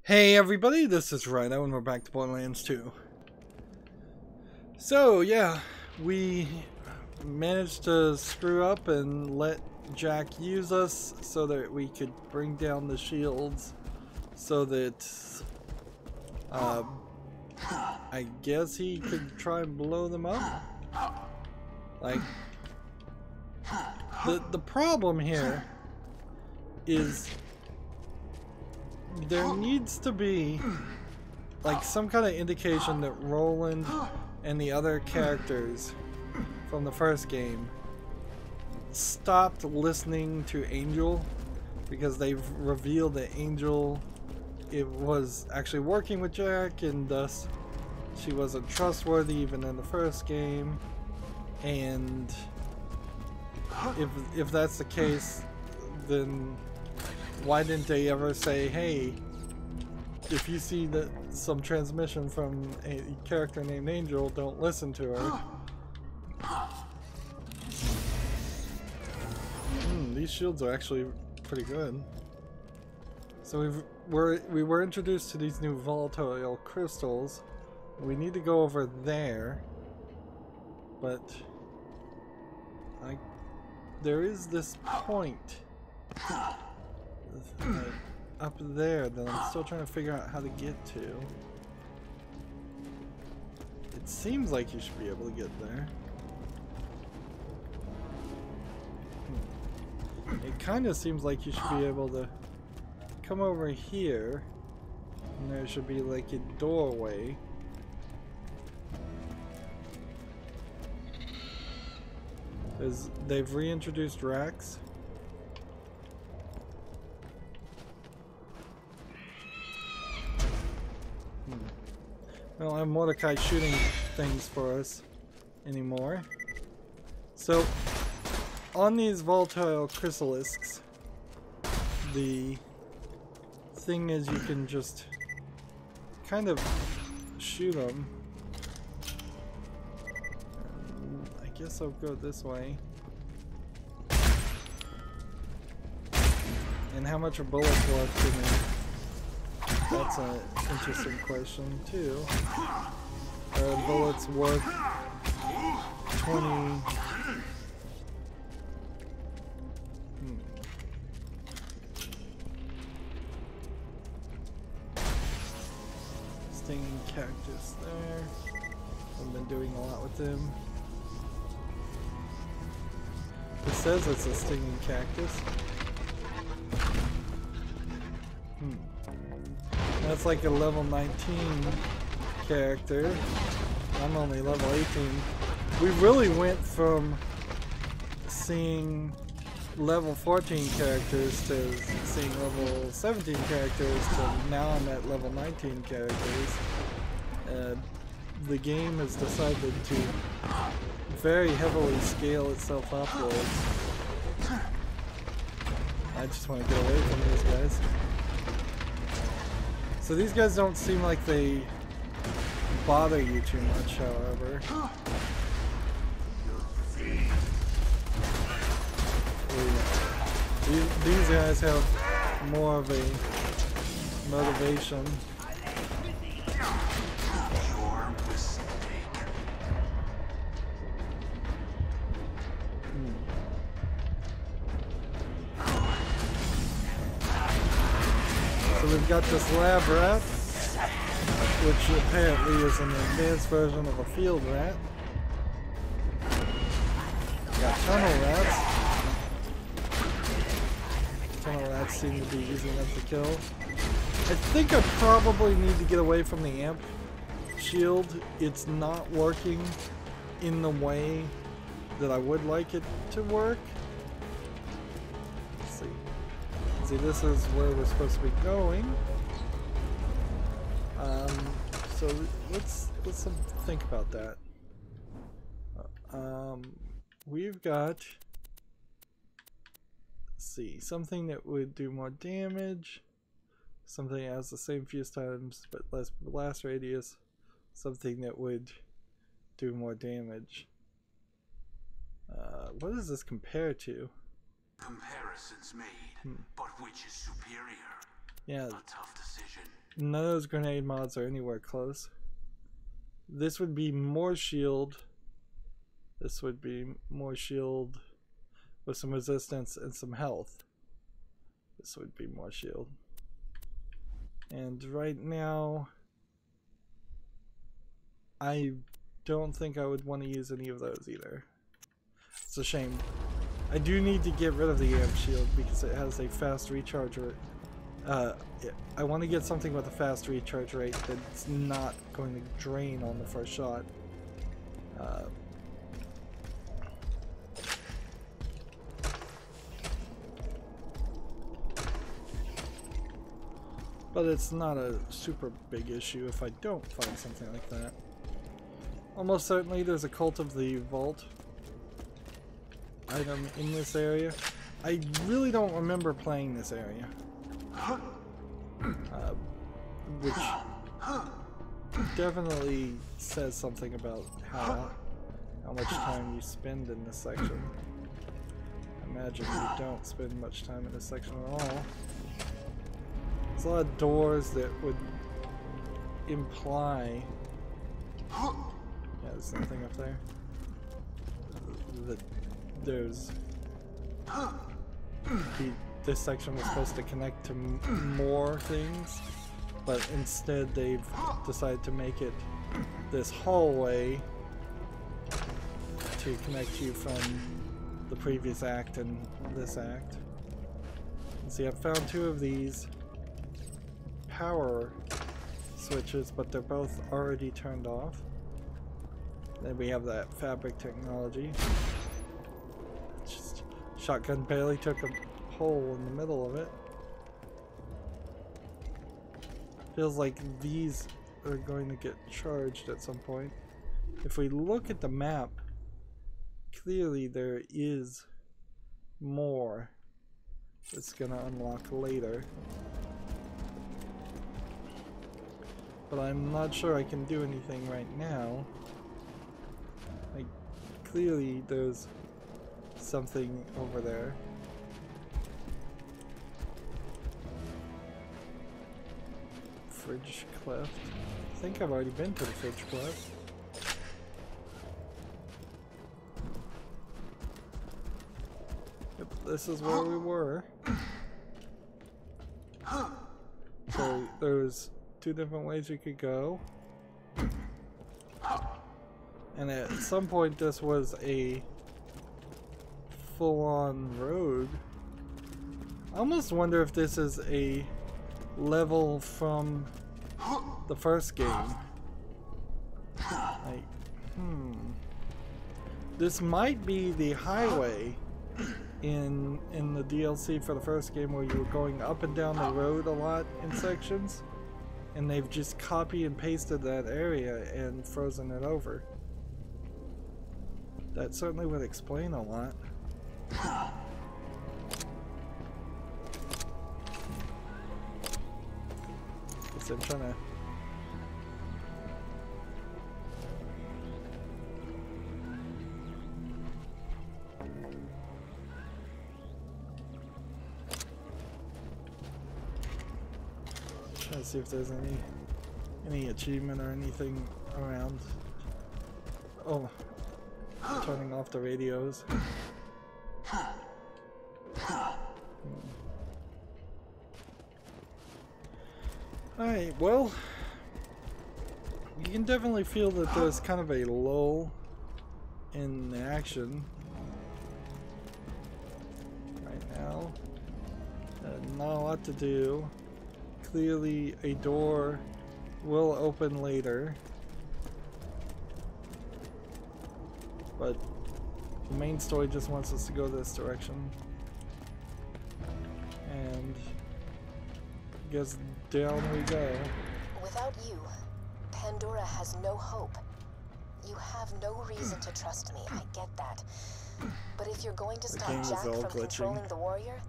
Hey everybody, this is Rydo and we're back to Borderlands 2. So yeah, we managed to screw up and let Jack use us so that we could bring down the shields so that I guess he could try and blow them up. Like, the problem here is there needs to be like some kind of indication that Roland and the other characters from the first game stopped listening to Angel, because they've revealed that Angel was actually working with Jack and thus she wasn't trustworthy even in the first game. And if that's the case, then why didn't they ever say, hey, if you see that some transmission from a character named Angel, don't listen to her? These shields are actually pretty good. So we were introduced to these new volatile crystals. We need to go over there, but there is this point up there that I'm still trying to figure out how to get to. It seems like you should be able to get there. It kind of seems like you should be able to come over here and there should be like a doorway. They've reintroduced racks. I don't have Mordecai shooting things for us anymore. So, on these volatile chrysalisks, the thing is you can just kind of shoot them. I guess I'll go this way. And how much are bullets left in me? That's an interesting question too. Are bullets worth 20? Stinging cactus there. I've been doing a lot with them. It says it's a stinging cactus. That's like a level 19 character. I'm only level 18. We really went from seeing level 14 characters to seeing level 17 characters to now I'm at level 19 characters. The game has decided to very heavily scale itself upwards. I just want to get away from these guys. So these guys don't seem like they bother you too much, however. These guys have more of a motivation. So we've got this lab rat, which apparently is an advanced version of a field rat. We've got tunnel rats. Tunnel rats seem to be easy enough to kill. I think I probably need to get away from the amp shield. It's not working in the way that I would like it to work. Let's see. See, this is where we're supposed to be going. So let's think about that. We've got, let's see, something that would do more damage, something that has the same fuse times but less blast radius, something that would do more damage. What does this compare to? Comparisons made, but which is superior? Yeah. A tough decision. None of those grenade mods are anywhere close. This would be more shield. This would be more shield with some resistance and some health. This would be more shield. And right now, I don't think I would want to use any of those either. It's a shame. I do need to get rid of the amp shield because it has a fast recharge rate. I want to get something with a fast recharge rate that's not going to drain on the first shot. But it's not a super big issue if I don't find something like that. Almost certainly there's a Cult of the Vault item in this area. I really don't remember playing this area. Which definitely says something about how much time you spend in this section. I imagine you don't spend much time in this section at all. There's a lot of doors that would imply... Yeah, there's something up there. That there's... This section was supposed to connect to more things, but instead they've decided to make it this hallway to connect you from the previous act and this act. And see, I've found 2 of these power switches, but they're both already turned off. Then we have that fabric technology. Just shotgun barely took a hole in the middle of it. Feels like these are going to get charged at some point. If we look at the map, clearly there is more that's gonna unlock later. But I'm not sure I can do anything right now. Like, clearly there's something over there. Fridge cleft. I think I've already been to the fridge cleft. Yep, this is where we were. So there's 2 different ways we could go. And at some point this was a full-on road. I almost wonder if this is a level from the first game. Like, this might be the highway in the DLC for the first game where you were going up and down the road a lot in sections, and they've just copy and pasted that area and frozen it over. That certainly would explain a lot. Guess I'm trying to see if there's any achievement or anything around. Oh, turning off the radios. Alright, well, you can definitely feel that there's kind of a lull in the action right now. Not a lot to do. Clearly a door will open later, but the main story just wants us to go this direction, and I guess down we go. Without you, Pandora has no hope. You have no reason to trust me, I get that. But if you're going to stop Jack from controlling the warrior,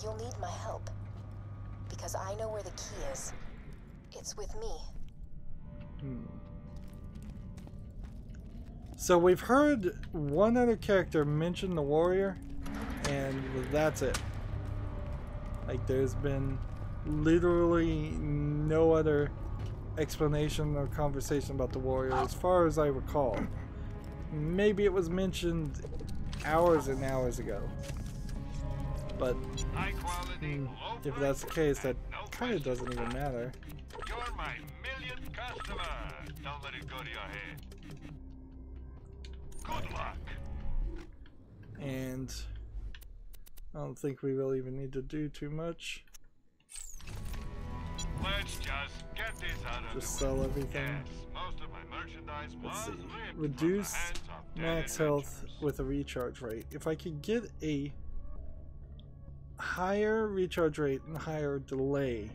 you'll need my help. Because I know where the key is. It's with me. So we've heard one other character mention the warrior, and that's it. Like, there's been literally no other explanation or conversation about the warrior as far as I recall. Maybe it was mentioned hours and hours ago. But if that's the case, that kind of doesn't even matter. You're my millionth customer. Don't let it go to your head. Good luck. And I don't think we really even need to do too much. Let's just get this out of Just the way. sell everything. Yes, most of my merchandise Let's see. was ripped from Reduce the hands of dead max health adventurers. with a recharge rate. If I could get a higher recharge rate and higher delay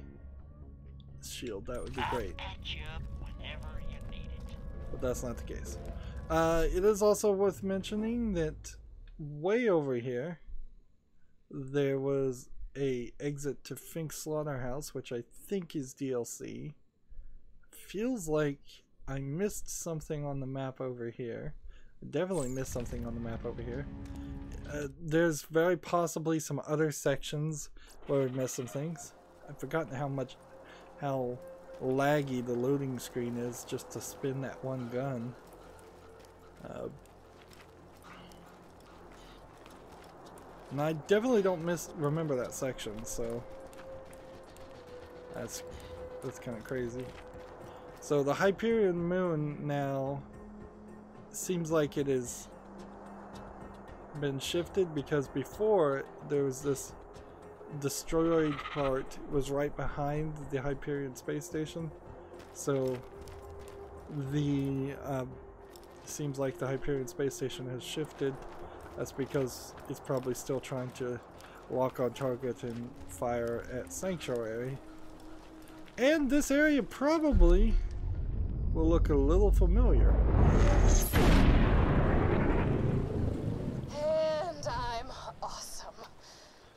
shield, that would be great. Patch you up whenever you need it. But that's not the case. It is also worth mentioning that way over here there was a exit to Fink's Slaughterhouse, which I think is DLC. Feels like I missed something on the map over here. I definitely missed something on the map over here. There's very possibly some other sections where we missed some things. I've forgotten how laggy the loading screen is just to spin that one gun. And I definitely don't remember that section, so that's kind of crazy. So the Hyperion Moon now seems like it has been shifted, because before there was this destroyed part was right behind the Hyperion space station. So the seems like the Hyperion space station has shifted. That's because it's probably still trying to lock on target and fire at Sanctuary. And this area probably will look a little familiar. And I'm awesome.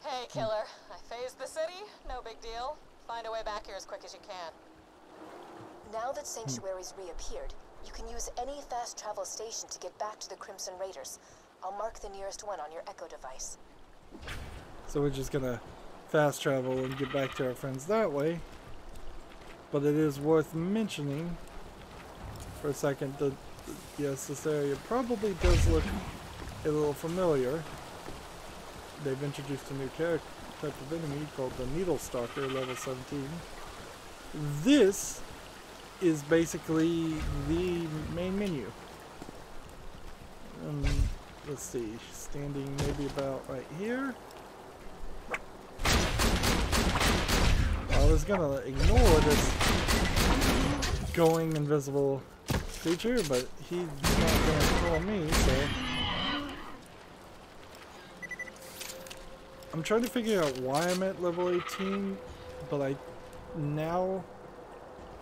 Hey, killer. I phased the city. No big deal. Find a way back here as quick as you can. Now that Sanctuary's reappeared, you can use any fast travel station to get back to the Crimson Raiders. I'll mark the nearest one on your Echo device. So we're just gonna fast travel and get back to our friends that way. But it is worth mentioning for a second that yes, this area probably does look a little familiar. They've introduced a new type of enemy called the Needle Stalker, level 17. This is basically the main menu. Let's see, standing maybe about right here. I was gonna ignore this going invisible creature, but he's not gonna kill me, so I'm trying to figure out why I'm at level 18, but I now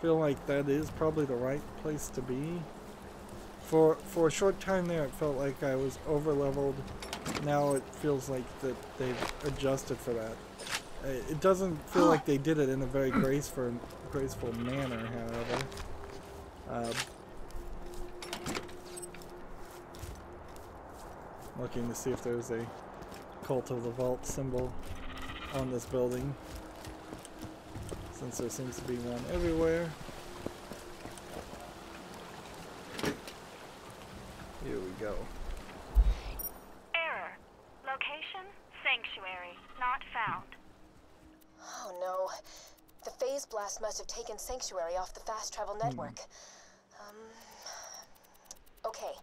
feel like that is probably the right place to be. For a short time there, it felt like I was over leveled. Now it feels like that they've adjusted for that. It doesn't feel like they did it in a very graceful manner, however. Looking to see if there's a Cult of the Vault symbol on this building, since there seems to be one everywhere. Here we go. Error. Location, Sanctuary, not found. Oh no. The phase blast must have taken Sanctuary off the fast travel network. Okay.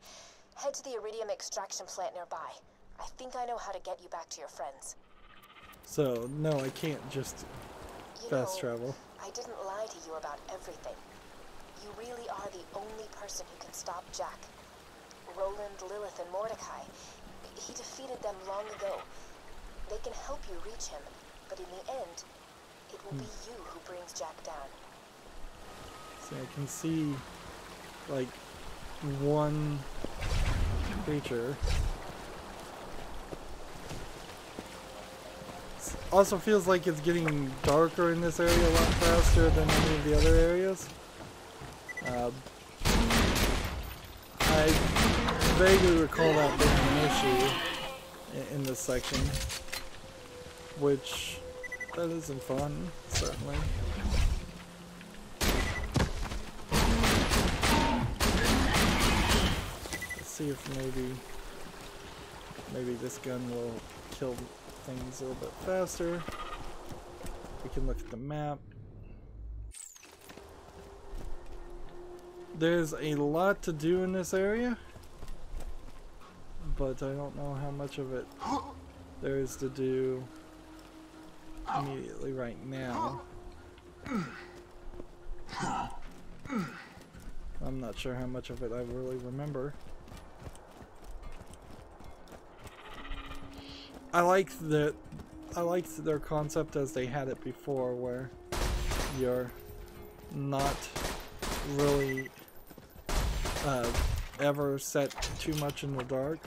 Head to the iridium extraction plant nearby. I think I know how to get you back to your friends. So, no, I can't just fast travel. I didn't lie to you about everything. You really are the only person who can stop Jack. Roland, Lilith, and Mordecai. He defeated them long ago. They can help you reach him, but in the end, it will be you who brings Jack down. So I can see, like, one creature. Also feels like it's getting darker in this area a lot faster than any of the other areas. I vaguely recall that being an issue in this section, which That isn't fun, certainly. Let's see if maybe this gun will kill things a little bit faster. We can look at the map. There's a lot to do in this area, but I don't know how much of it there is to do immediately right now. I'm not sure how much of it I really remember. I liked their concept as they had it before, where you're not really ever set too much in the dark.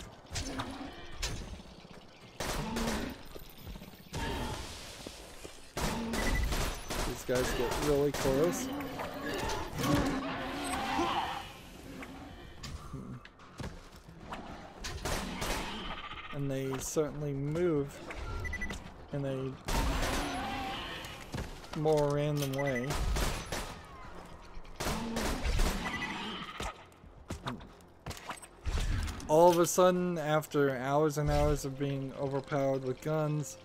These guys get really close. And they certainly move in a more random way. All of a sudden, after hours and hours of being overpowered with guns,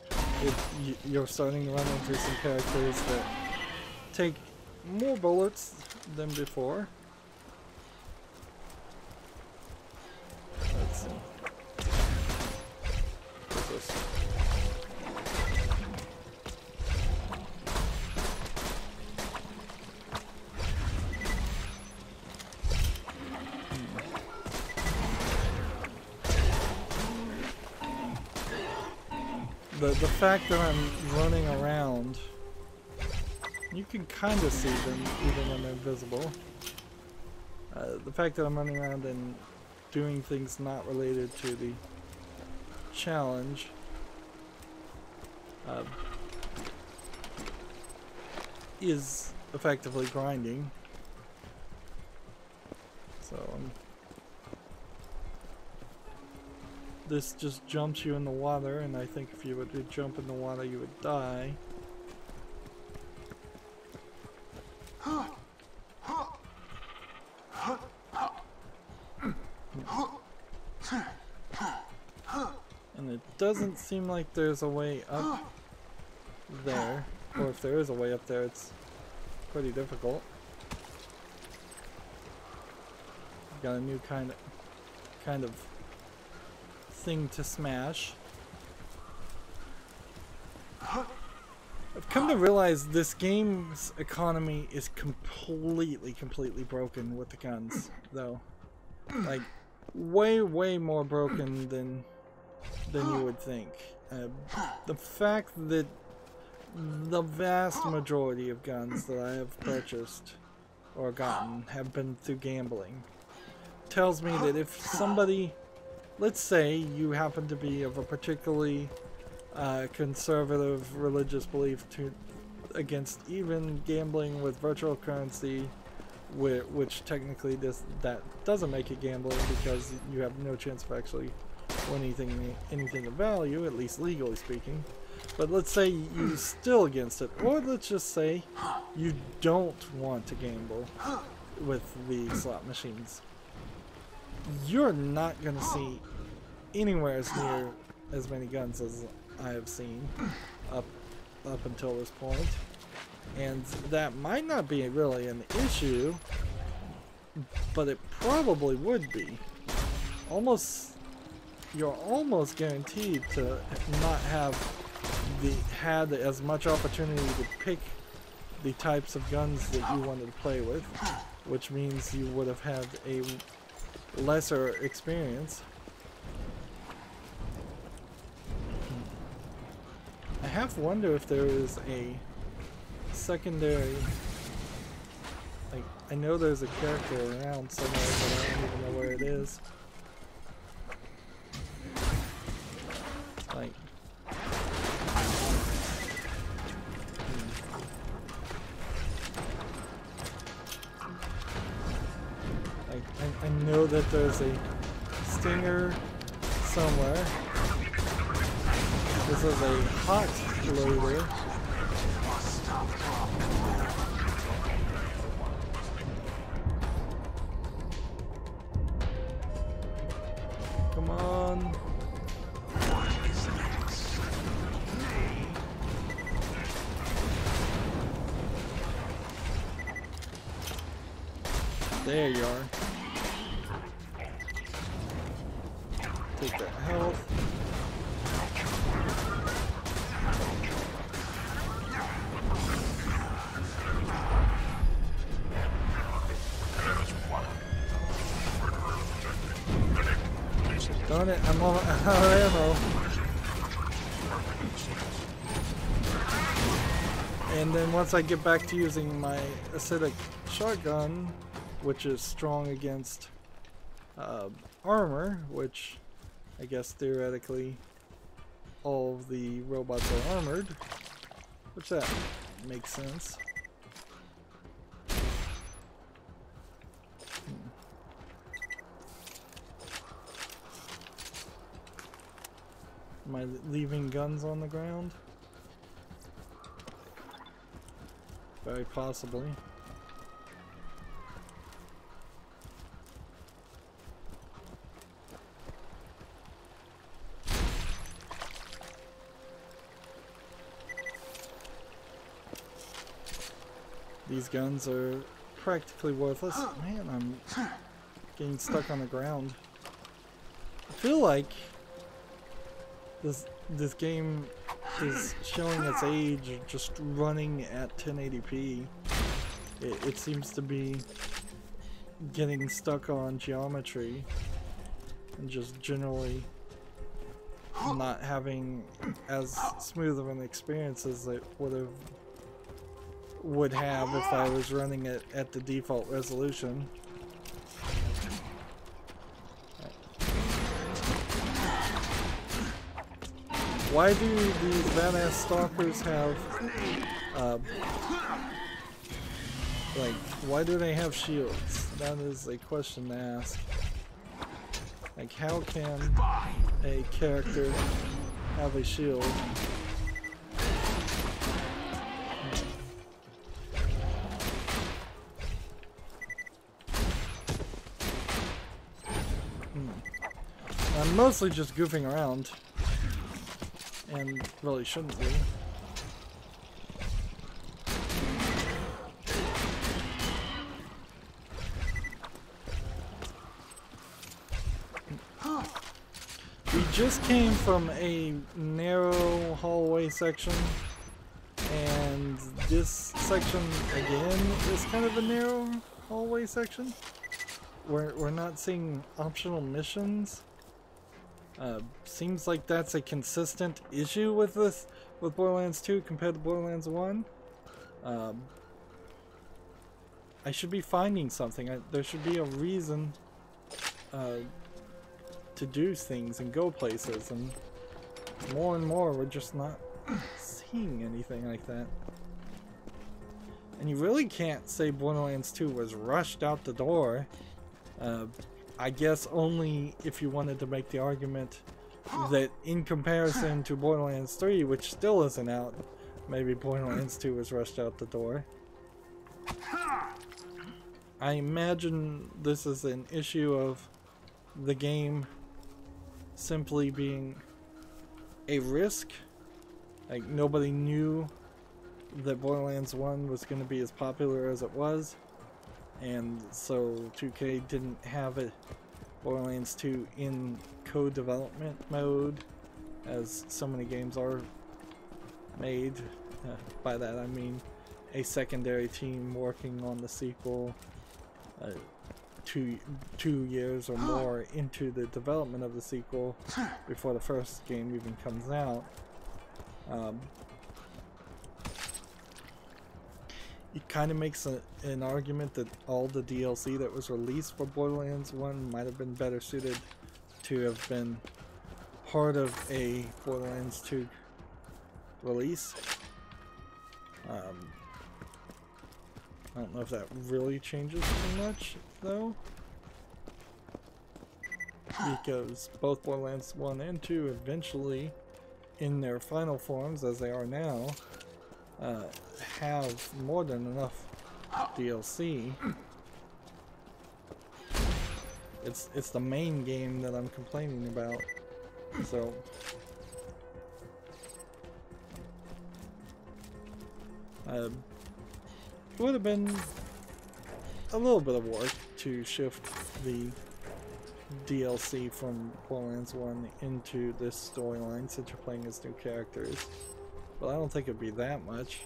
you're starting to run into some characters that take more bullets than before. Let's see. The fact that I'm running around, you can kind of see them even when they're invisible. The fact that I'm running around and doing things not related to the challenge is effectively grinding. So this just jumps you in the water, and I think if you were to jump in the water you would die. And it doesn't seem like there's a way up there, or if there is a way up there, it's pretty difficult. Got a new kind of thing to smash. I've come to realize this game's economy is completely broken with the guns, though. Like, way more broken than you would think. The fact that the vast majority of guns that I have purchased or gotten have been through gambling tells me that if somebody, let's say you happen to be of a particularly conservative religious belief against even gambling with virtual currency, which technically that doesn't make it gambling because you have no chance of actually winning anything of value, at least legally speaking. But let's say you're still against it, or let's just say you don't want to gamble with the slot machines. You're not going to see anywhere as near as many guns as I have seen up until this point, and that might not be really an issue, but it probably would be. You're almost guaranteed to not have had as much opportunity to pick the types of guns that you wanted to play with, which means you would have had a lesser experience. I have to wonder if there is a secondary, like, I know there's a character around somewhere, but I don't even know where it is. Like, I know that there's a stinger somewhere. This is a hot loader. There you are. Take that health. Darn it, I'm out of ammo. And then once I get back to using my acidic shotgun, which is strong against armor, which I guess theoretically all of the robots are armored, which that makes sense. Am I leaving guns on the ground? Very possibly. These guns are practically worthless. Man, I'm getting stuck on the ground. I feel like this game is showing its age just running at 1080p. It seems to be getting stuck on geometry and just generally not having as smooth of an experience as it would have if I was running it at the default resolution. Why do these badass stalkers have, like, why do they have shields? That is a question to ask. Like, how can a character have a shield? I'm mostly just goofing around. And really shouldn't be. We just came from a narrow hallway section, and this section again is kind of a narrow hallway section. We're not seeing optional missions. Seems like that's a consistent issue with Borderlands 2 compared to Borderlands 1. I should be finding something. There should be a reason to do things and go places, and more we're just not seeing anything like that. And you really can't say Borderlands 2 was rushed out the door. I guess only if you wanted to make the argument that in comparison to Borderlands 3, which still isn't out, maybe Borderlands 2 was rushed out the door. I imagine this is an issue of the game simply being a risk. Like, nobody knew that Borderlands 1 was going to be as popular as it was. And so 2K didn't have it, Borderlands 2 in co-development mode, as so many games are made. By that I mean a secondary team working on the sequel 2 years or more into the development of the sequel before the first game even comes out. It kind of makes an argument that all the DLC that was released for Borderlands 1 might have been better suited to have been part of a Borderlands 2 release. I don't know if that really changes too much, though, because both Borderlands 1 and 2 eventually, in their final forms as they are now, have more than enough DLC. It's the main game that I'm complaining about. So it would have been a little bit of work to shift the DLC from Borderlands 1 into this storyline since you're playing as new characters. But I don't think it'd be that much.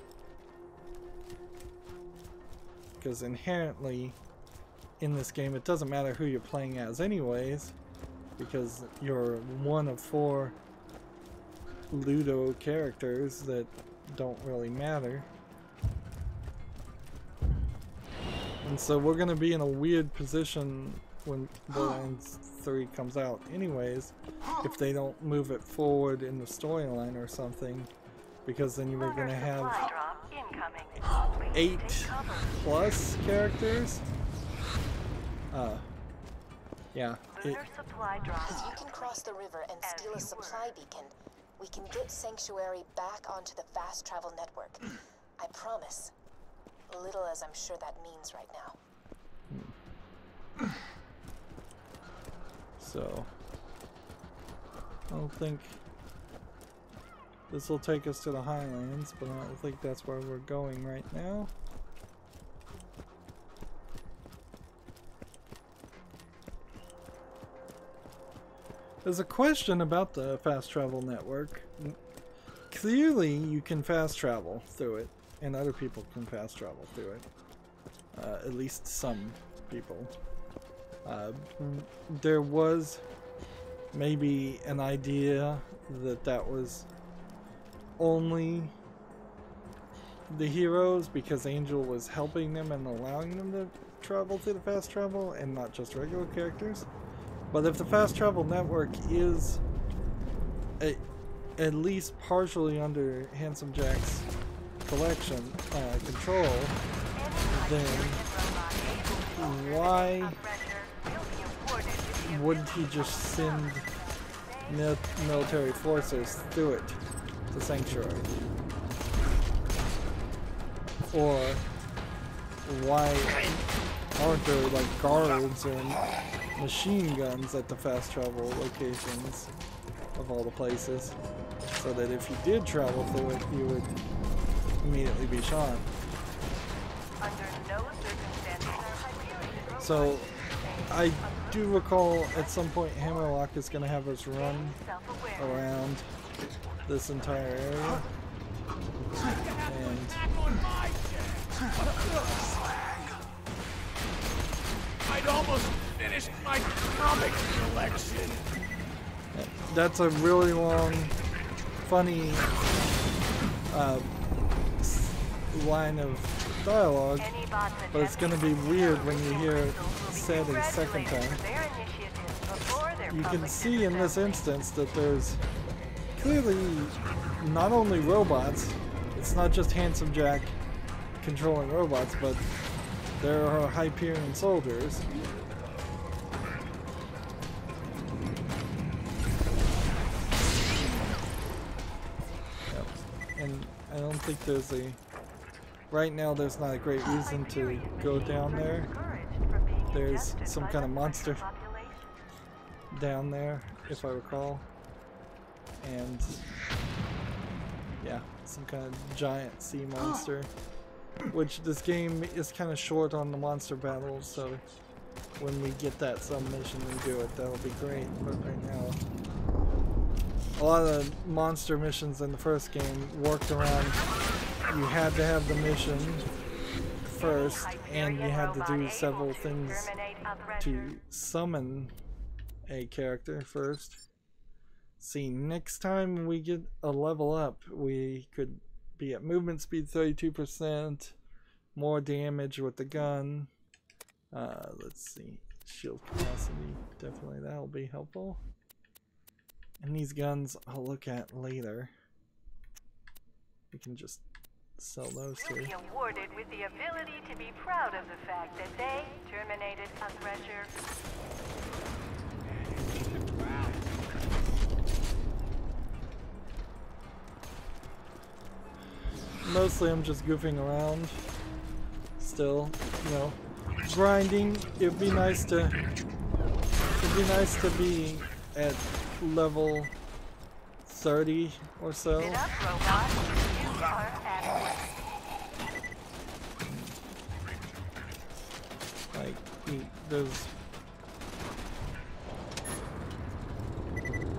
Because inherently in this game it doesn't matter who you're playing as anyways, because you're one of 4 Ludo characters that don't really matter. And so we're going to be in a weird position when Borderlands 3 comes out anyways, if they don't move it forward in the storyline or something, because then you're going to have 8+ characters. Yeah. If you can cross the river and steal a supply beacon, we can get Sanctuary back onto the fast travel network. I promise. Little as I'm sure that means right now. So, I don't think this will take us to the Highlands, but I don't think that's where we're going right now. There's a question about the fast travel network. Clearly you can fast travel through it, and other people can fast travel through it. At least some people. There was maybe an idea that that was only the heroes because Angel was helping them and allowing them to travel through the fast travel and not just regular characters. But if the fast travel network is at least partially under Handsome Jack's control, then why wouldn't he just send military forces through it to Sanctuary? Or why aren't there like guards or machine guns at the fast travel locations of all the places, so that if you did travel through it, you would immediately be shot? So I do recall at some point Hammerlock is going to have us run around this entire area, and I'd almost finished my comic collection. That's a really long, funny line of dialogue, but it's going to be weird when you hear it said a second time. You can see in this instance that there's clearly not only robots, it's not just Handsome Jack controlling robots, but there are Hyperion soldiers. Yep. And I don't think there's a... Right now there's not a great reason to go down there. There's some kind of monster down there, if I recall. And yeah, some kind of giant sea monster. Which this game is kind of short on the monster battles, so when we get that submission and do it, that'll be great. But right now, a lot of the monster missions in the first game worked around, you had to have the mission first, and you had to do several things to summon a character first. See, next time we get a level up, we could be at movement speed 32%, more damage with the gun. Let's see, shield capacity, definitely that'll be helpful. And these guns I'll look at later. We can just sell those two. Will be awarded with the ability to be proud of the fact that they terminated a thresher. Mostly I'm just goofing around still, you know, grinding. It'd be nice to be at level 30 or so. Like There's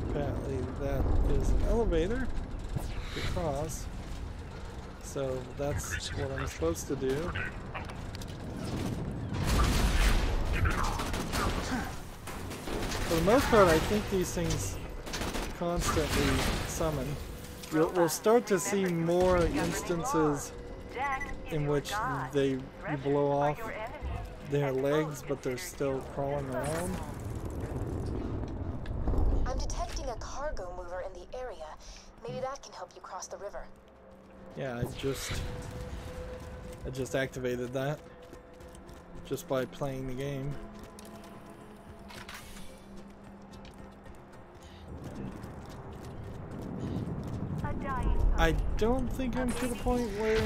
apparently that is an elevator to cross, so that's what I'm supposed to do. For the most part, I think these things constantly summon. We'll start to see more instances in which you blow off their legs, but they're still crawling around. I'm detecting a cargo mover in the area. Maybe that can help you cross the river. Yeah, I just activated that just by playing the game. I don't think I'm to the point where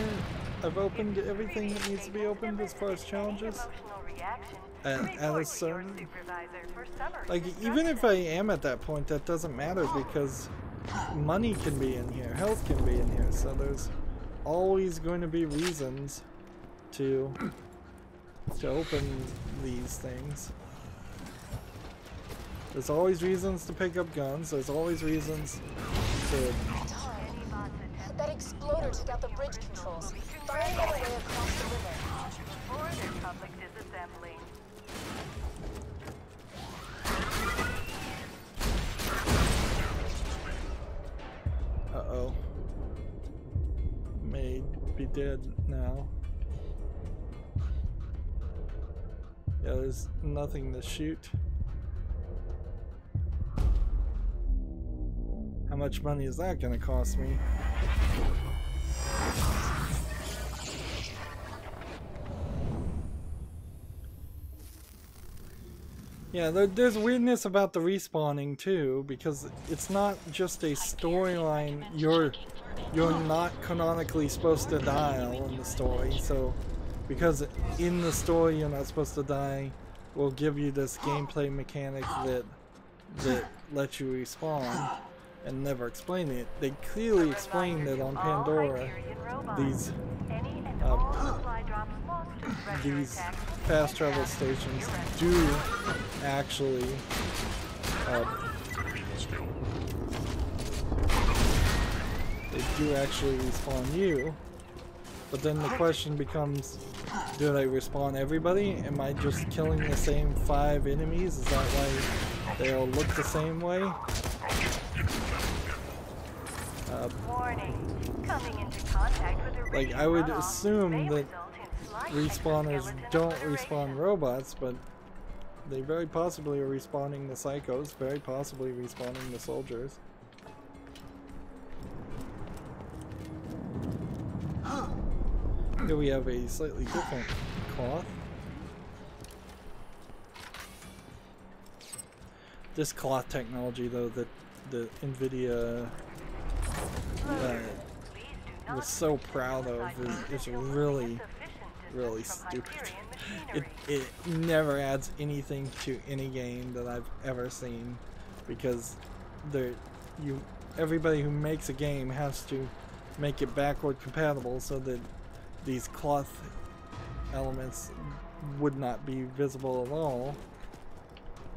I've opened everything that needs to be opened as far as challenges. At a certain, like, even if I am at that point, that doesn't matter because money can be in here, health can be in here, so there's always going to be reasons to open these things. There's always reasons to pick up guns, there's always reasons to... That exploder took out the bridge controls. Find a way across the river. Or their public disassembly. Uh-oh. May be dead now. Yeah, there's nothing to shoot. How much money is that gonna cost me? Yeah, there's weirdness about the respawning too, because it's not just a storyline. You're not canonically supposed to die in the story, so because in the story you're not supposed to die, we'll give you this gameplay mechanic that lets you respawn. And never explain it. They clearly explained that on Pandora, these fast travel stations do actually respawn you. But then the question becomes, do they respawn everybody? Am I just killing the same 5 enemies? Is that why they all look the same way? Like, I would assume that respawners don't respawn robots, but they very possibly are respawning the psychos, very possibly respawning the soldiers. Here we have a slightly different cloth. This cloth technology, though, that the NVIDIA was so proud of is really stupid. It never adds anything to any game that I've ever seen, because everybody who makes a game has to make it backward compatible so that these cloth elements would not be visible at all.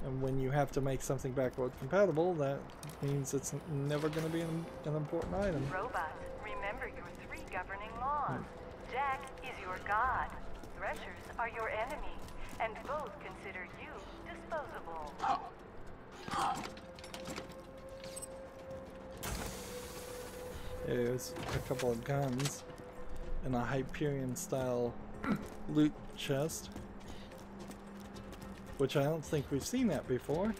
And when you have to make something backward compatible, that means it's never going to be an important item. Robots, remember your 3 governing laws. Jack is your god. Threshers are your enemy. And both consider you disposable. There's a couple of guns and a Hyperion-style loot chest, which I don't think we've seen that before.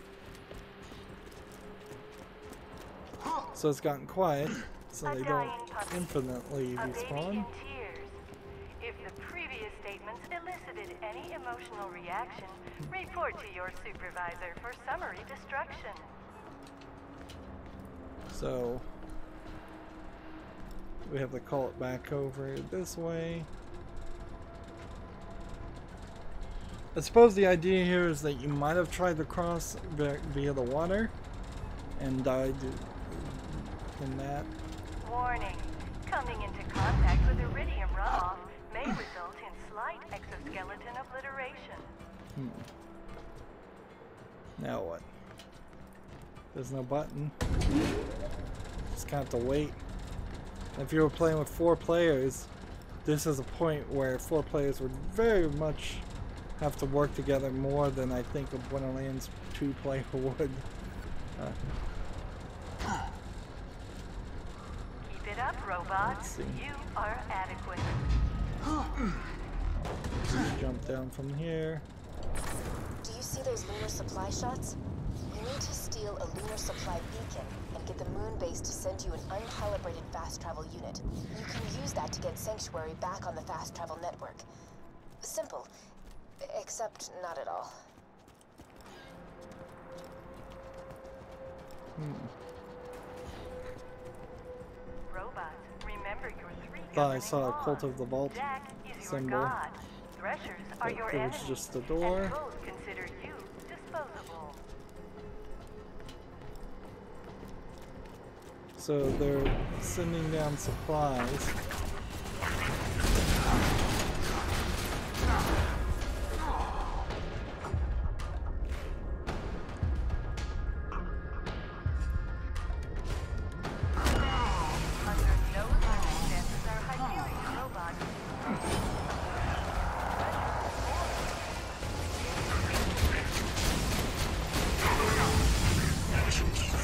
So it's gotten quiet, so they don't infinitely respawn. If the previous statements elicited any emotional reaction, report to your supervisor for summary destruction. So we have to call it back over this way. I suppose the idea here is that you might have tried to cross via the water and died in that. Warning. Coming into contact with iridium runoff may result in slight exoskeleton obliteration. Now what? There's no button. Just kind of have to wait. If you were playing with 4 players, this is a point where 4 players would very much have to work together more than I think a Borderlands 2 player would. Keep it up, robot. You are adequate. Just jump down from here. Do you see those lunar supply shots? You need to steal a lunar supply beacon and get the moon base to send you an uncalibrated fast travel unit. You can use that to get Sanctuary back on the fast travel network. Simple, except not at all. Robot, remember your 3 Thought I saw a Cult of the Vault symbol. God. Threshers are your It was enemies, just a door. and both consider you disposable. So they're sending down supplies. Under no circumstances are Hyperion robots.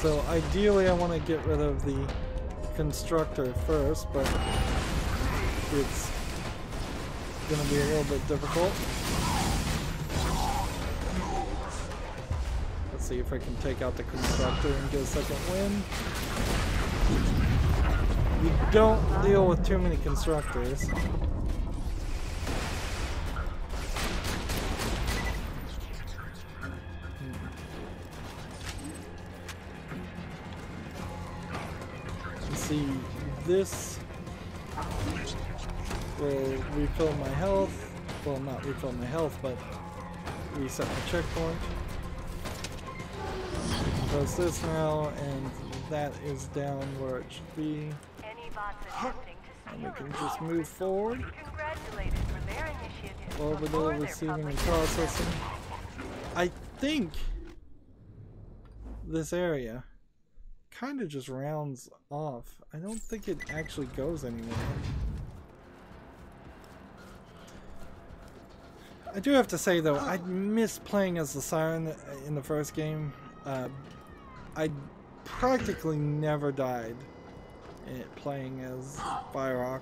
So ideally I want to get rid of the constructor first, but it's going to be a little bit difficult. Let's see if I can take out the constructor and get a second win. You don't deal with too many constructors. See, this will refill my health. Well, not refill my health, but reset my checkpoint. Press this now, and that is down where it should be. Any bots attempting to And steal we can a just robot move forward. congratulated for their initiative Orbital before their receiving and public processing. I think this area kind of just rounds off. I don't think it actually goes anywhere. I do have to say though, I miss playing as the Siren in the first game. I practically never died playing as Firehawk.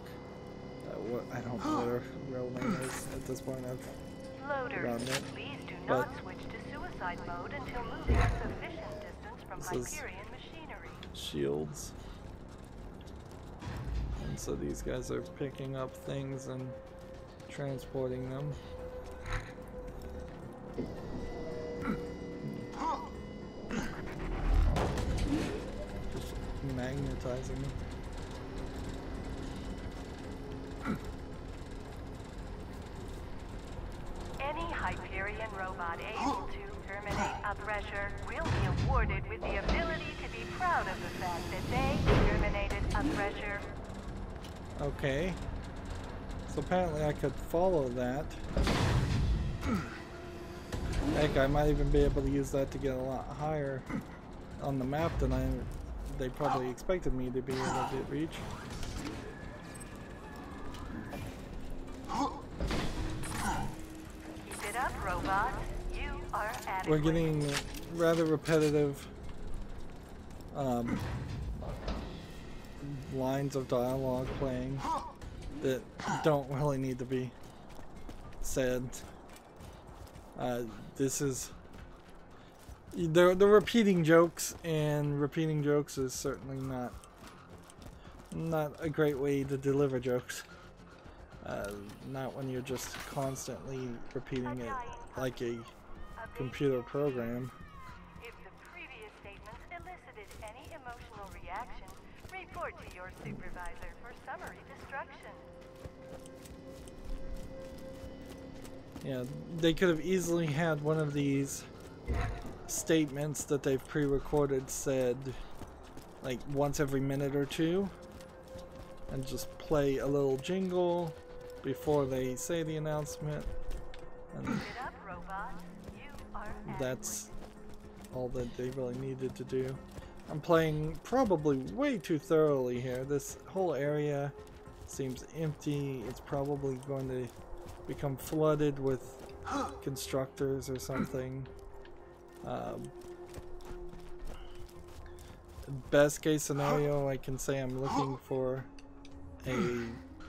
I don't know what her real name is at this point. I've forgotten it. Please do not switch to suicide mode until moving a sufficient distance from Hyperion machinery. Shields. And so these guys are picking up things and transporting them. Just magnetizing them. Any Hyperion robot able to terminate a thresher will be awarded with the ability to be proud of the fact that they terminated a thresher. Okay. So apparently I could follow that. Heck, I might even be able to use that to get a lot higher on the map than they probably expected me to be able to reach. Keep it up, robot. You are adequate. We're getting rather repetitive lines of dialogue playing that don't really need to be said. This is they're repeating jokes, and repeating jokes is certainly not a great way to deliver jokes. Not when you're just constantly repeating it like a computer program. If the previous statements elicited any emotional reaction, report to your supervisor for summary destruction. Yeah, they could have easily had one of these statements that they've pre-recorded said like once every minute or two, and just play a little jingle before they say the announcement, And that's all that they really needed to do. I'm playing probably way too thoroughly here. This whole area seems empty. It's probably going to become flooded with constructors or something. Best case scenario, I can say I'm looking for a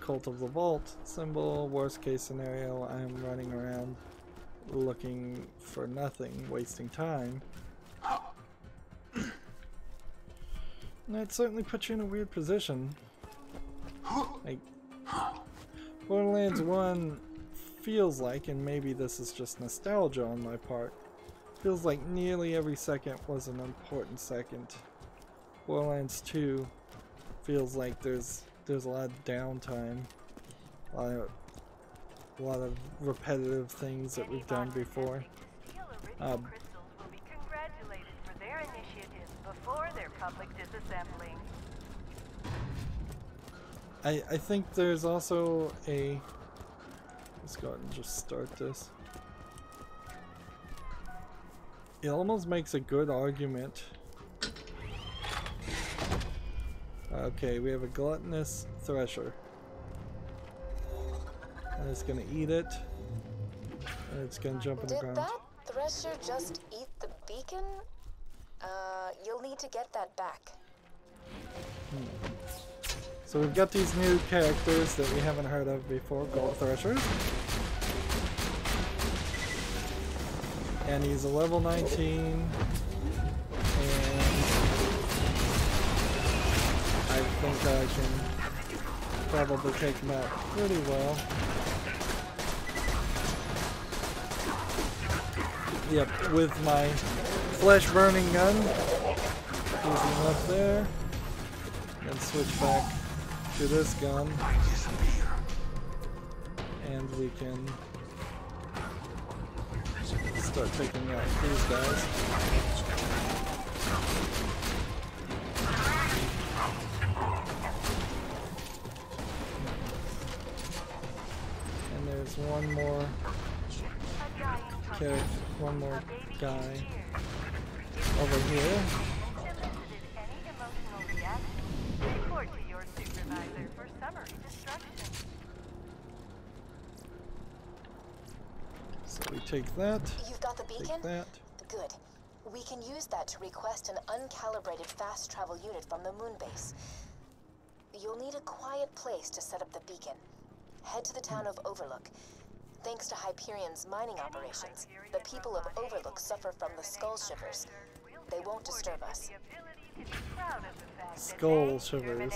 Cult of the Vault symbol. Worst case scenario, I'm running around looking for nothing, wasting time. That certainly puts you in a weird position. Like, Borderlands 1 feels like, and maybe this is just nostalgia on my part, feels like nearly every second was an important second. Borderlands 2 feels like there's a lot of downtime, a lot of repetitive things that we've done before. I think there's also a... Let's go ahead and just start this. It almost makes a good argument. Okay, we have a gluttonous thresher. And it's gonna eat it. And it's gonna jump in the ground. Did that thresher just eat the beacon? You'll need to get that back. So we've got these new characters that we haven't heard of before, gold threshers. And he's a level 19. And I think I can probably take him out pretty well. Yep, with my flesh burning gun. Easy enough there. Then switch back to this gun. And we can start taking out these guys. And there's one more character, one more guy over here. So we take that. You've got the beacon? Take that. Good. We can use that to request an uncalibrated fast travel unit from the moon base. You'll need a quiet place to set up the beacon. Head to the town of Overlook. Thanks to Hyperion's mining operations, the people of Overlook suffer from the skull shivers. They won't disturb us. Skull shivers.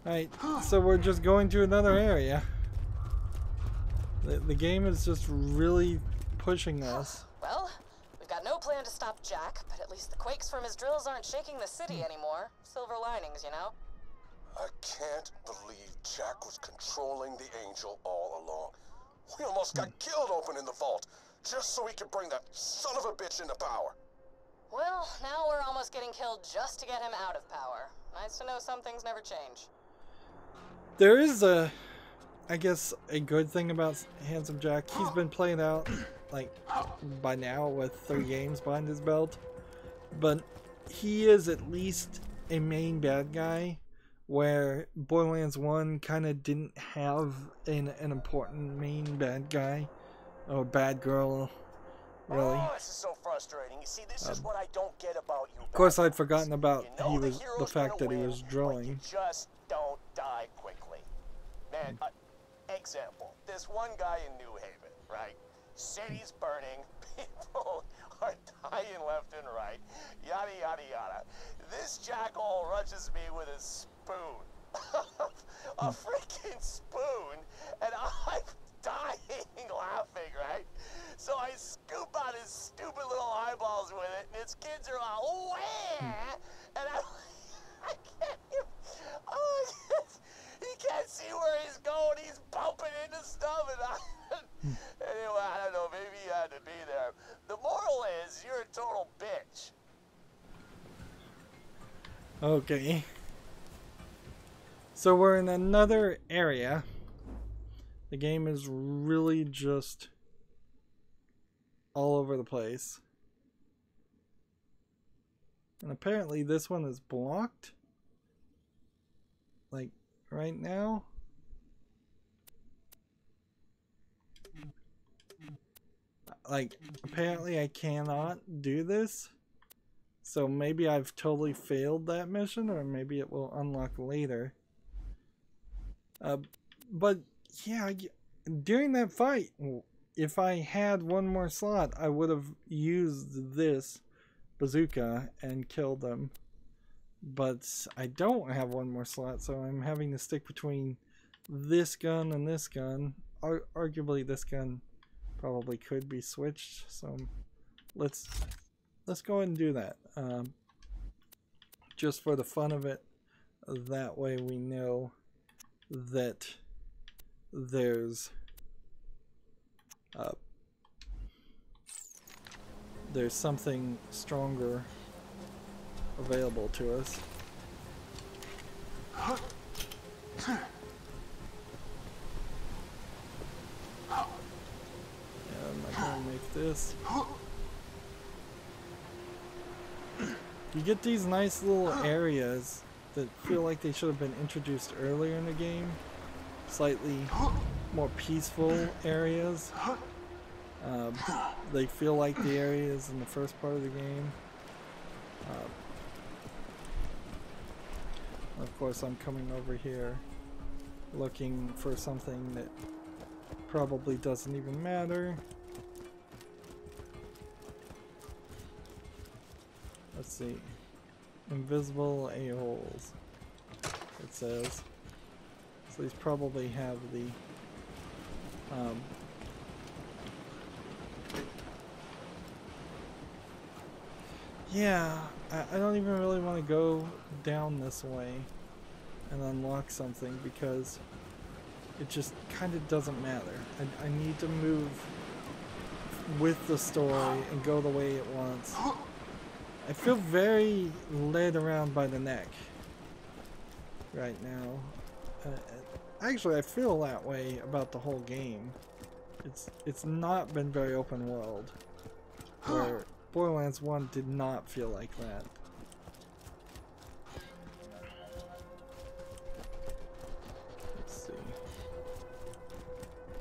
Alright, so we're just going to another area. The game is just really pushing us. Well, we've got no plan to stop Jack, but at least the quakes from his drills aren't shaking the city anymore. Silver linings, you know? I can't believe Jack was controlling the Angel all along. We almost got killed opening the vault, just so he could bring that son of a bitch into power. Well, now we're almost getting killed just to get him out of power. Nice to know some things never change. There is I guess a good thing about Handsome Jack. He's been playing out, like, by now with 3 games behind his belt. But he is at least a main bad guy, where Borderlands 1 kind of didn't have an important main bad guy, or bad girl, really. Oh, this is so frustrating. You see, this is what I don't get about you. Of course, I'd forgotten about You know the fact that he was drilling. You just don't die quickly. Man, example, this one guy in New Haven, right? City's burning, people are dying left and right, yada yada yada. This jackhole rushes me with a spoon. A freaking spoon, and I'm dying laughing, right? So I scoop out his stupid little eyeballs with it, and his kids are all, wah! And I can't even, he can't see where he's going, he's bumping into stuff, and anyway, I don't know, maybe he had to be there. The moral is, you're a total bitch. Okay. So we're in another area. The game is really just all over the place. And apparently this one is blocked. Like right now. Like apparently I cannot do this. So maybe I've totally failed that mission, or maybe it will unlock later. But yeah, during that fight, if I had one more slot, I would have used this bazooka and killed them. But I don't have one more slot, so I'm having to stick between this gun and this gun. Arguably, this gun probably could be switched. So let's go ahead and do that. Just for the fun of it. That way we know that there's something stronger available to us. Yeah, I'm not gonna make this. You get these nice little areas that feel like they should have been introduced earlier in the game. Slightly more peaceful areas. They feel like the areas in the first part of the game. Of course, I'm coming over here looking for something that probably doesn't even matter. Let's see. Invisible a-holes, it says. So these probably have the yeah, I don't even really want to go down this way and unlock something because it just kind of doesn't matter. I need to move with the story and go the way it wants. I feel very led around by the neck right now. Actually, I feel that way about the whole game. It's not been very open world, where Borderlands 1 did not feel like that. Let's see.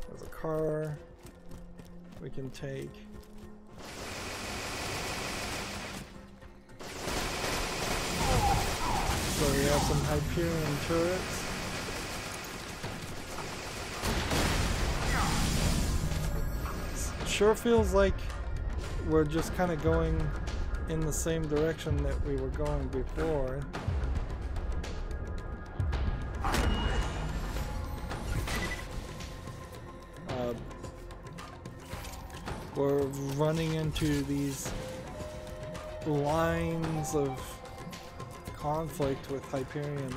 There's a car we can take. So we have some Hyperion turrets. Sure feels like we're just kind of going in the same direction that we were going before. We're running into these lines of conflict with Hyperion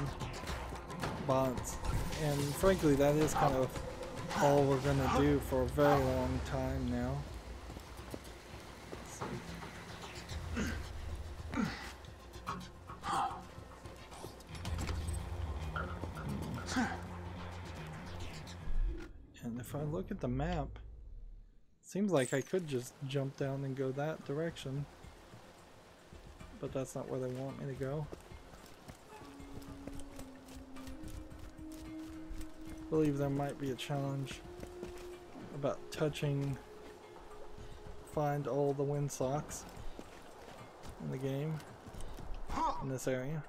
bots, and frankly that is kind of all we're gonna do for a very long time now. And if I look at the map, it seems like I could just jump down and go that direction, but that's not where they want me to go. I believe there might be a challenge about find all the wind socks in the game in this area.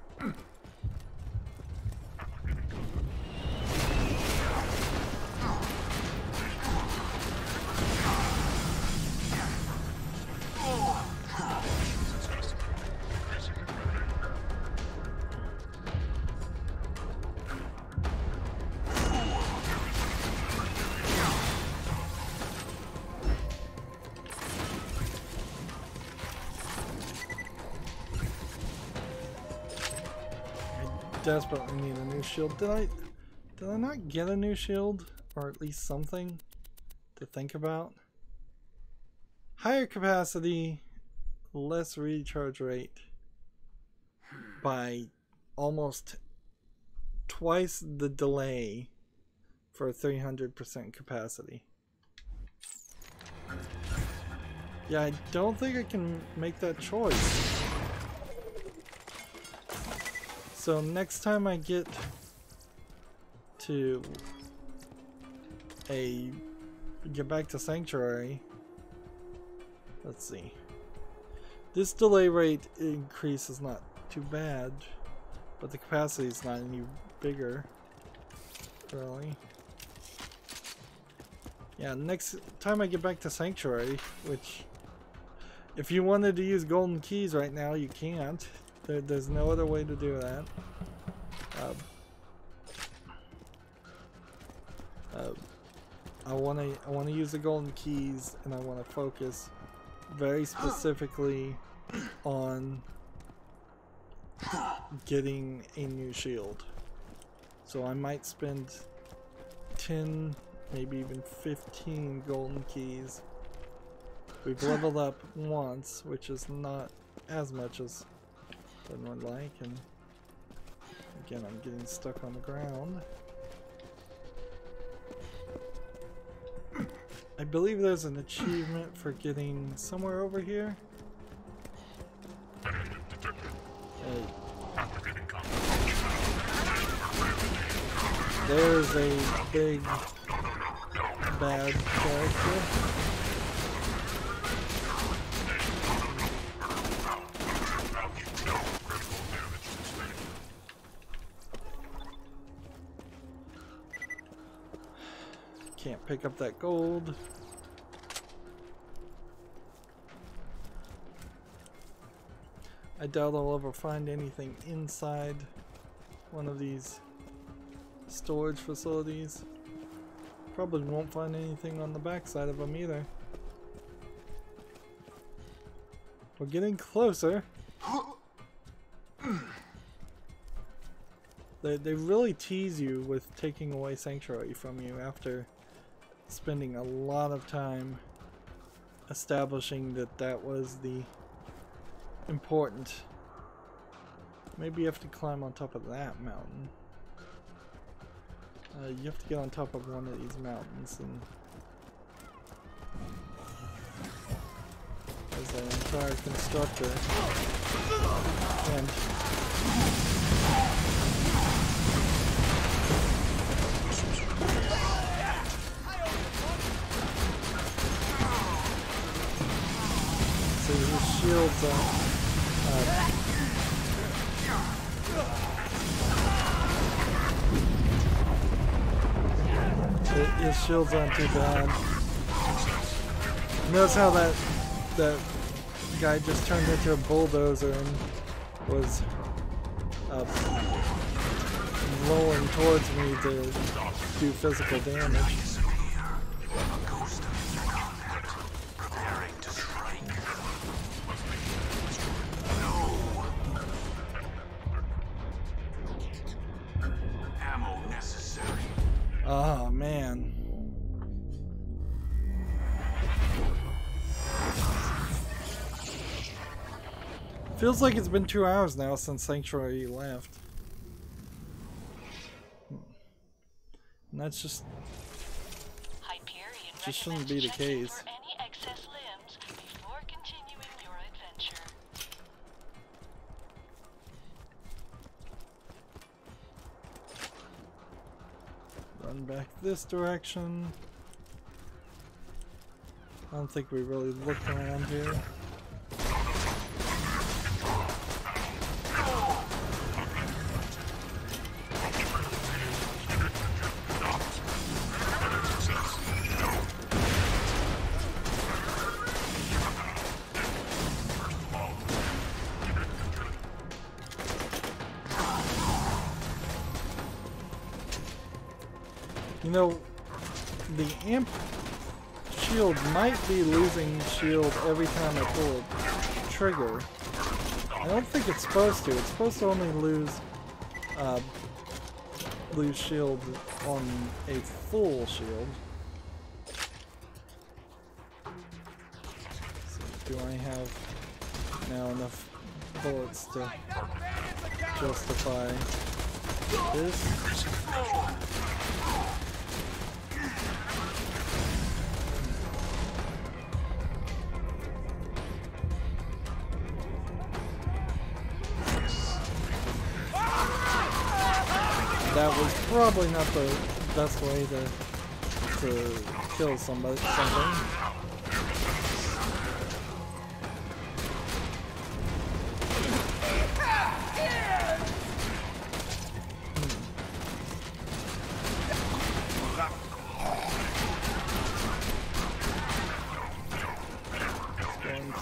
Desperately need a new shield. Did I not get a new shield, or at least something to think about? Higher capacity, less recharge rate by almost twice the delay for 300% capacity. Yeah, I don't think I can make that choice. So next time I get to get back to Sanctuary, let's see. This delay rate increase is not too bad, but the capacity is not any bigger, really. Yeah, next time I get back to Sanctuary, which if you wanted to use golden keys right now, you can't. There's no other way to do that. I want to use the golden keys, and I want to focus very specifically on getting a new shield. So I might spend 10, maybe even 15 golden keys. We've leveled up once, which is not as much as one would like, and again I'm getting stuck on the ground. I believe there's an achievement for getting somewhere over here. There's a big bad character. Can't pick up that gold. I doubt I'll ever find anything inside one of these storage facilities. Probably won't find anything on the backside of them either. We're getting closer. They really tease you with taking away Sanctuary from you after spending a lot of time establishing that that was the important. Maybe you have to climb on top of that mountain. You have to get on top of one of these mountains, and there's an entire constructor. And so his shields his shields aren't too bad. Notice how that guy just turned into a bulldozer and was rolling towards me to do physical damage. Oh man. Feels like it's been 2 hours now since Sanctuary left. And that's just shouldn't be the case. Run back this direction. I don't think we really looked around here. You know, the imp shield might be losing shield every time I pull a trigger. I don't think it's supposed to. It's supposed to only lose shield on a full shield. So do I have now enough bullets to justify This. That was probably not the best way to kill something.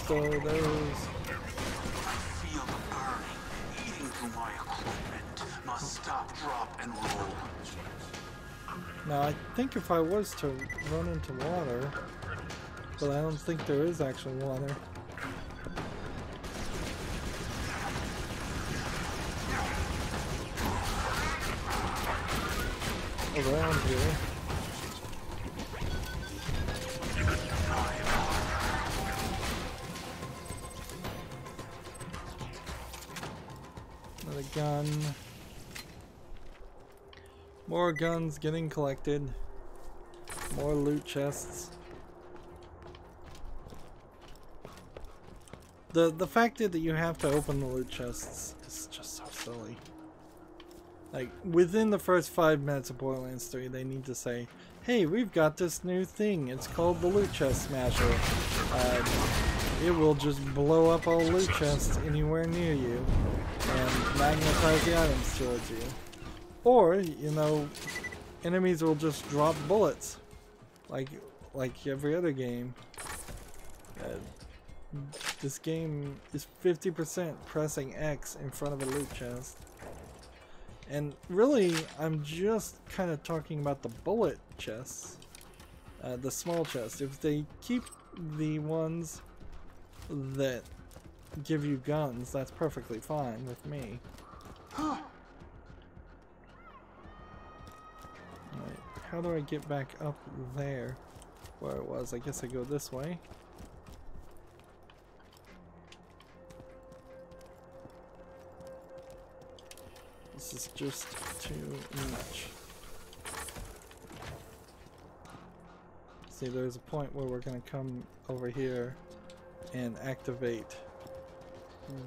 Going through those. Feel the burning eating through my equipment. Must stop, drop, and roll. Now I think if I was to run into water, but I don't think there is actually water. Around here. Another gun. More guns getting collected. More loot chests. The fact that you have to open the loot chests is just so silly. Like, within the first 5 minutes of Borderlands 3, they need to say, hey, we've got this new thing. It's called the Loot Chest Smasher. It will just blow up all loot chests anywhere near you and magnetize the items towards you. Or, you know, enemies will just drop bullets. Like every other game. This game is 50% pressing X in front of a loot chest. And really, I'm just kind of talking about the bullet chests. The small chests. If they keep the ones that give you guns, that's perfectly fine with me. Alright, how do I get back up there where it was? I guess I go this way. This is just too much. See, there's a point where we're going to come over here and activate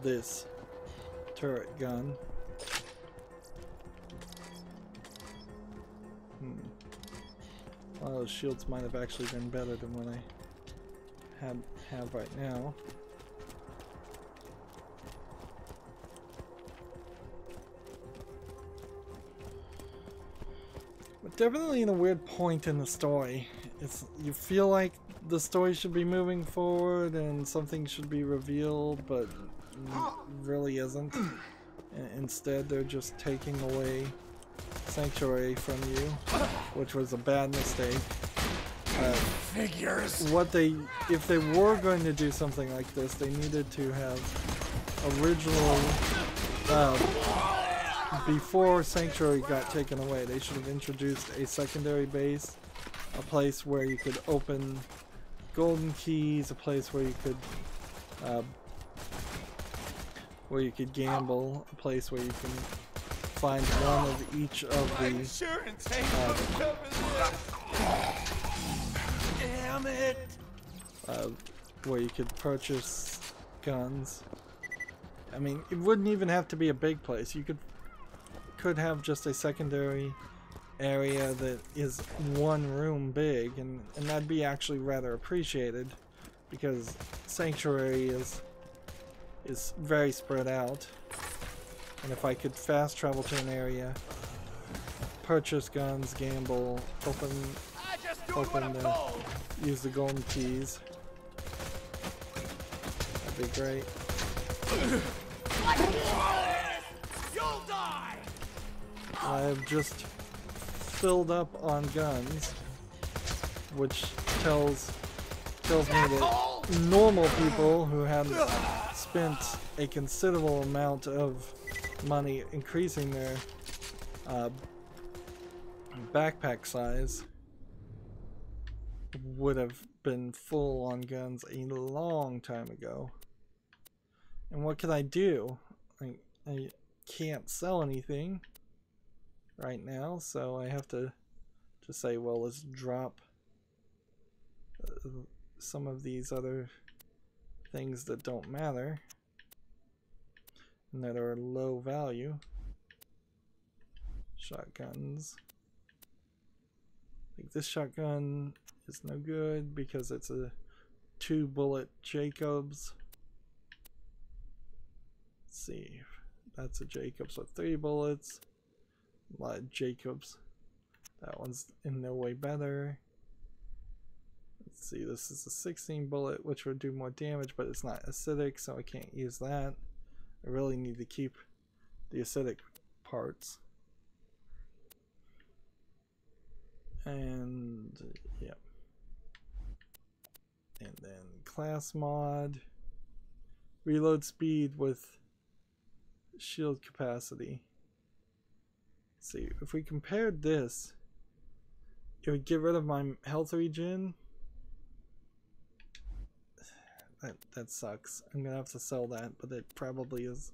this turret gun. Well, those shields might have actually been better than what I have right now. But definitely in a weird point in the story. You feel like the story should be moving forward and something should be revealed, but really isn't. Instead, they're just taking away Sanctuary from you, which was a bad mistake. Figures. If they were going to do something like this, they needed to have originally, before Sanctuary got taken away, they should have introduced a secondary base, a place where you could open golden keys, a place where you could gamble, a place where you can find one of each of the damn it! Where you could purchase guns. I mean, it wouldn't even have to be a big place. You could have just a secondary area that is one room big, and that'd be actually rather appreciated, because Sanctuary is very spread out. And if I could fast travel to an area, purchase guns, gamble, use the golden keys, that'd be great. You'll die. I've just filled up on guns, which tells me that normal people who hadn't spent a considerable amount of money increasing their backpack size would have been full on guns a long time ago. And what can I do? I can't sell anything. right now, so I have to just say, well, let's drop some of these other things that don't matter and that are low value. Shotguns. Like this shotgun is no good because it's a 2-bullet Jacobs. Let's see, that's a Jacobs with 3 bullets. A lot of Jacobs. That one's in no way better. Let's see, this is a 16 bullet, which would do more damage, but it's not acidic, so I can't use that. I really need to keep the acidic parts. And yeah. And then class mod. Reload speed with shield capacity. Let's see, if we compared this, it would get rid of my health regen. That sucks. I'm gonna have to sell that, but it probably is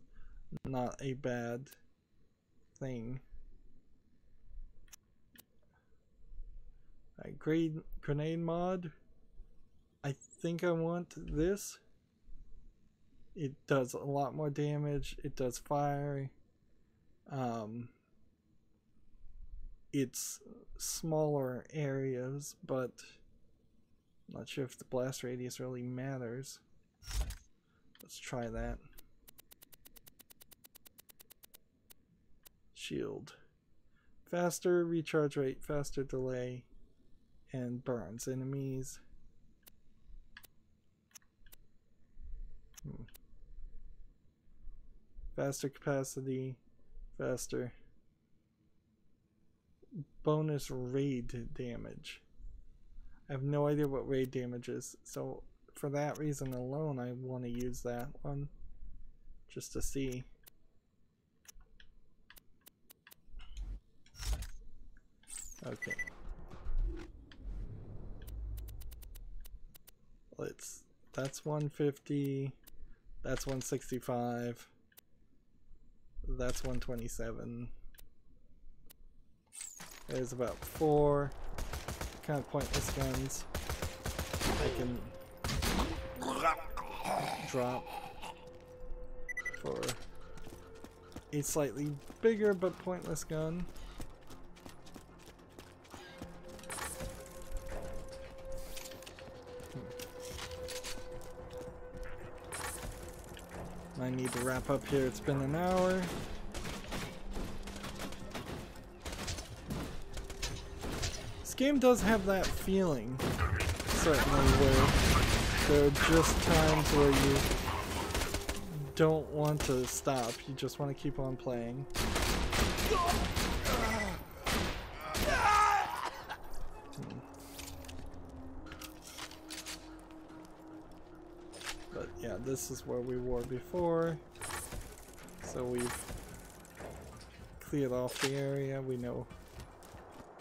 not a bad thing. Alright, grenade mod. I think I want this. It does a lot more damage. It does fire. It's smaller areas, but I'm not sure if the blast radius really matters. Let's try that. Shield. Faster recharge rate, faster delay, and burns enemies. Faster capacity, faster. Bonus raid damage. I have no idea what raid damage is, so for that reason alone I want to use that one just to see. Okay. That's 150, that's 165, that's 127. There's about 4 kind of pointless guns I can drop for a slightly bigger but pointless gun. I need to wrap up here. It's been an hour. This game does have that feeling, certainly, where there are just times where you don't want to stop. You just want to keep on playing. But yeah, this is where we were before. So we've cleared off the area. We know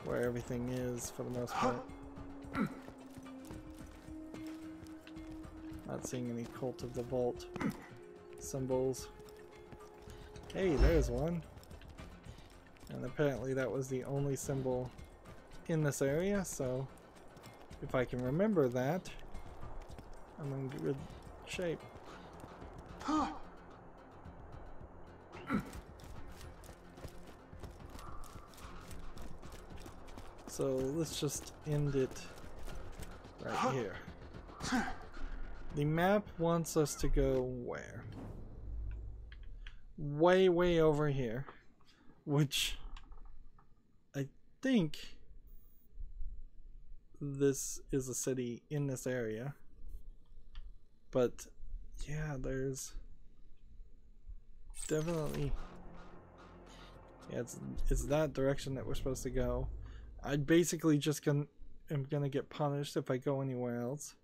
where everything is for the most part. Not seeing any Cult of the Vault symbols. Hey, there's one. And apparently that was the only symbol in this area, so if I can remember that, I'm in good shape. So let's just end it right here. The map wants us to go where? Way over here, which I think this is a city in this area. But yeah, there's definitely, yeah, it's that direction that we're supposed to go. I basically just am gonna get punished if I go anywhere else.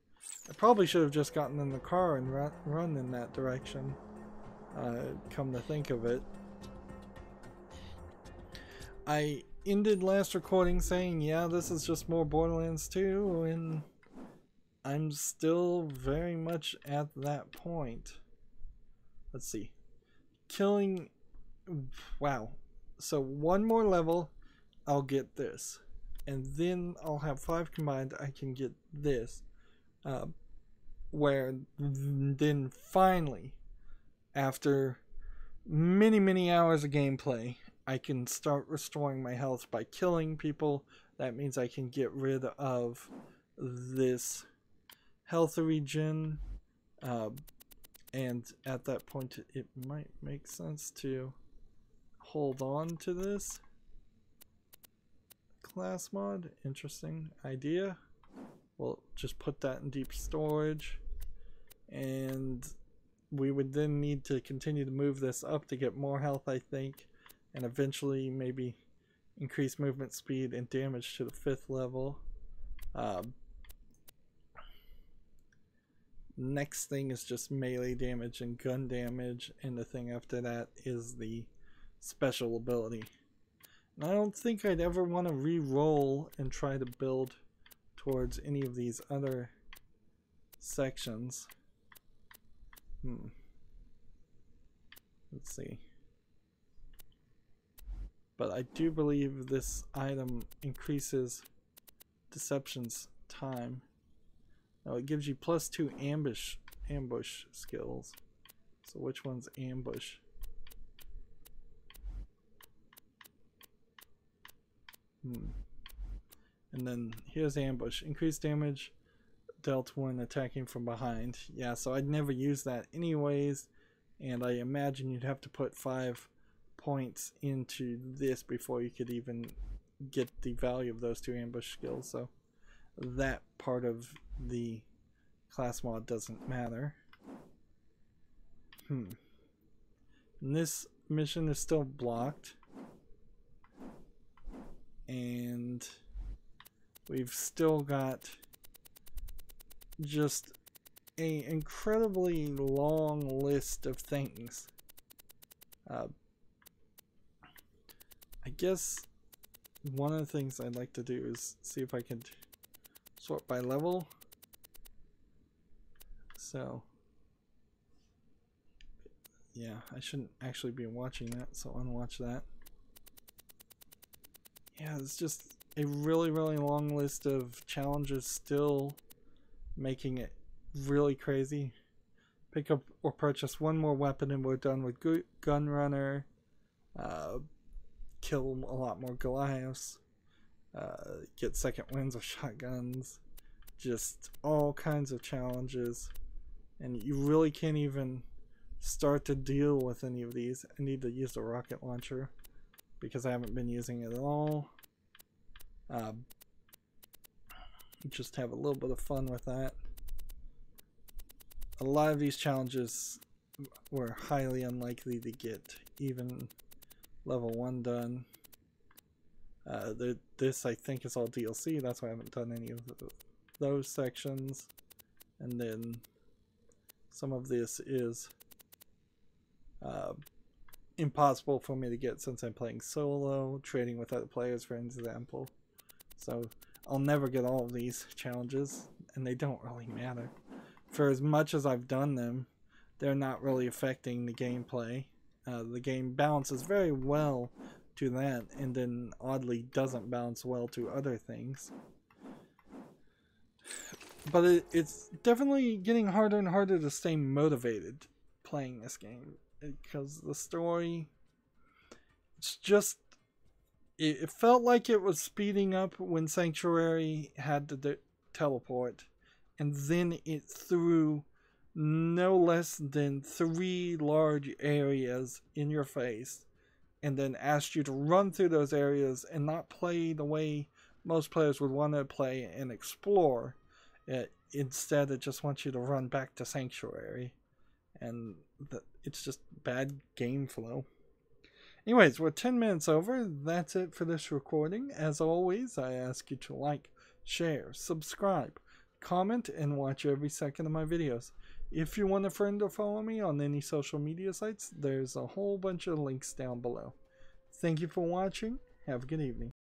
I probably should have just gotten in the car and run in that direction. Come to think of it, I ended last recording saying, yeah, this is just more Borderlands 2, and I'm still very much at that point. Let's see. Killing... Wow. So one more level, I'll get this. And then I'll have 5 combined, I can get this. Where then finally, after many hours of gameplay, I can start restoring my health by killing people. That means I can get rid of this health regen. And at that point, it might make sense to hold on to this class mod. Interesting idea. We'll just put that in deep storage, and we would then need to continue to move this up to get more health, I think, and eventually maybe increase movement speed and damage to the 5th level. Next thing is just melee damage and gun damage, and the thing after that is the special ability. And I don't think I'd ever want to re-roll and try to build towards any of these other sections. Let's see. But I do believe this item increases Deception's time. Now it gives you +2 ambush skills. So which one's ambush? And then here's ambush. Increased damage dealt when attacking from behind. Yeah, so I'd never use that anyways. And I imagine you'd have to put 5 points into this before you could even get the value of those 2 ambush skills. So that part of the class mod doesn't matter. And this mission is still blocked. And we've still got just an incredibly long list of things. I guess one of the things I'd like to do is see if I could sort by level. So yeah, I shouldn't actually be watching that, so unwatch that. Yeah, it's just a really long list of challenges still, making it really crazy. Pick up or purchase 1 more weapon and we're done with Gunrunner. Kill a lot more Goliaths. Get 2nd wins with shotguns. Just all kinds of challenges. And you really can't even start to deal with any of these. I need to use the rocket launcher because I haven't been using it at all. Just have a little bit of fun with that. A lot of these challenges were highly unlikely to get even level 1 done. This I think is all DLC, that's why I haven't done any of those sections. And then some of this is impossible for me to get since I'm playing solo, trading with other players for example. So I'll never get all of these challenges, and they don't really matter. For as much as I've done them, they're not really affecting the gameplay. The game balances very well to that, and then oddly doesn't balance well to other things. But it's definitely getting harder and harder to stay motivated playing this game, because the story, it's just, it felt like it was speeding up when Sanctuary had to teleport, and then it threw no less than 3 large areas in your face, and then asked you to run through those areas and not play the way most players would want to play and explore. Instead, it just wants you to run back to Sanctuary, and it's just bad game flow. Anyways, we're 10 minutes over. That's it for this recording. As always, I ask you to like, share, subscribe, comment, and watch every second of my videos. If you want a friend or follow me on any social media sites, there's a whole bunch of links down below. Thank you for watching. Have a good evening.